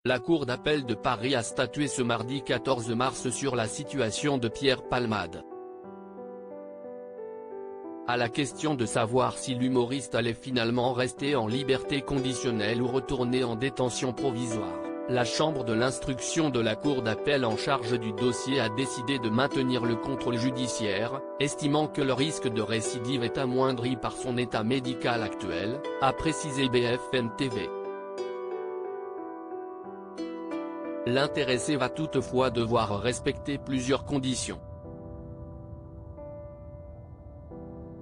La Cour d'appel de Paris a statué ce mardi 14 mars sur la situation de Pierre Palmade. À la question de savoir si l'humoriste allait finalement rester en liberté conditionnelle ou retourner en détention provisoire, la chambre de l'instruction de la Cour d'appel en charge du dossier a décidé de maintenir le contrôle judiciaire, estimant que le risque de récidive est amoindri par son état médical actuel, a précisé BFM TV. L'intéressé va toutefois devoir respecter plusieurs conditions.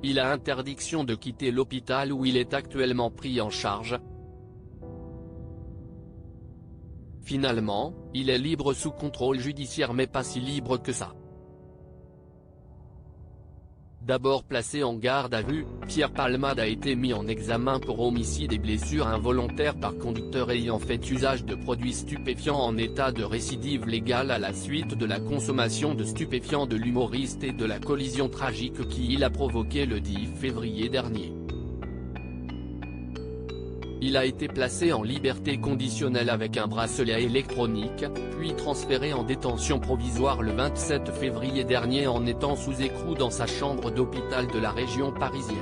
Il a interdiction de quitter l'hôpital où il est actuellement pris en charge. Finalement, il est libre sous contrôle judiciaire mais pas si libre que ça. D'abord placé en garde à vue, Pierre Palmade a été mis en examen pour homicide et blessures involontaires par conducteur ayant fait usage de produits stupéfiants en état de récidive légale à la suite de la consommation de stupéfiants de l'humoriste et de la collision tragique qu'il a provoquée le 10 février dernier. Il a été placé en liberté conditionnelle avec un bracelet électronique, puis transféré en détention provisoire le 27 février dernier en étant sous écrou dans sa chambre d'hôpital de la région parisienne.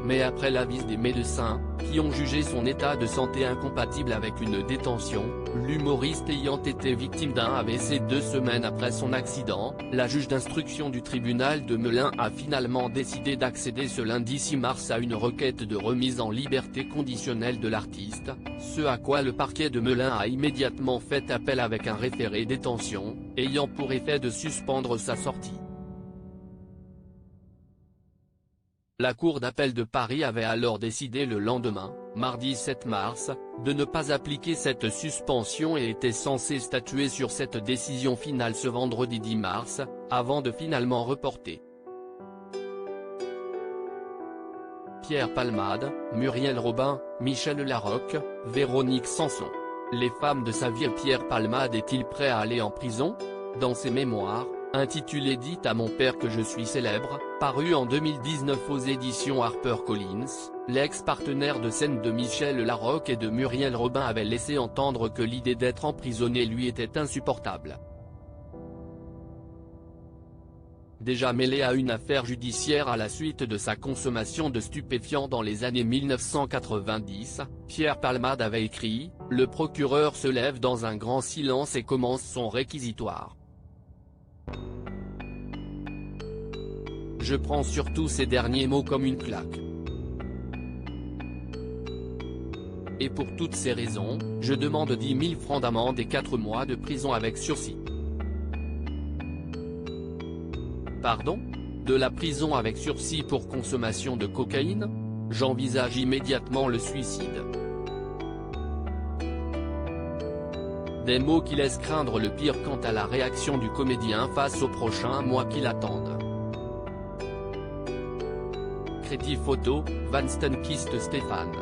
Mais après l'avis des médecins, qui ont jugé son état de santé incompatible avec une détention, l'humoriste ayant été victime d'un AVC 2 semaines après son accident, la juge d'instruction du tribunal de Melun a finalement décidé d'accéder ce lundi 6 mars à une requête de remise en liberté conditionnelle de l'artiste, ce à quoi le parquet de Melun a immédiatement fait appel avec un référé détention, ayant pour effet de suspendre sa sortie. La Cour d'appel de Paris avait alors décidé le lendemain, mardi 7 mars, de ne pas appliquer cette suspension et était censée statuer sur cette décision finale ce vendredi 10 mars, avant de finalement reporter. Pierre Palmade, Muriel Robin, Michel Larocque, Véronique Sanson. Les femmes de sa vie. Pierre Palmade est-il prêt à aller en prison? Dans ses mémoires, intitulé « Dites à mon père que je suis célèbre », paru en 2019 aux éditions HarperCollins, l'ex-partenaire de scène de Michel Larocque et de Muriel Robin avait laissé entendre que l'idée d'être emprisonné lui était insupportable. Déjà mêlé à une affaire judiciaire à la suite de sa consommation de stupéfiants dans les années 1990, Pierre Palmade avait écrit « Le procureur se lève dans un grand silence et commence son réquisitoire. Je prends surtout ces derniers mots comme une claque. Et pour toutes ces raisons, je demande 10 000 francs d'amende et 4 mois de prison avec sursis. » Pardon? De la prison avec sursis pour consommation de cocaïne? J'envisage immédiatement le suicide. Des mots qui laissent craindre le pire quant à la réaction du comédien face aux prochains mois qui l'attendent. Crédit photo, Van Stenkist Stéphane.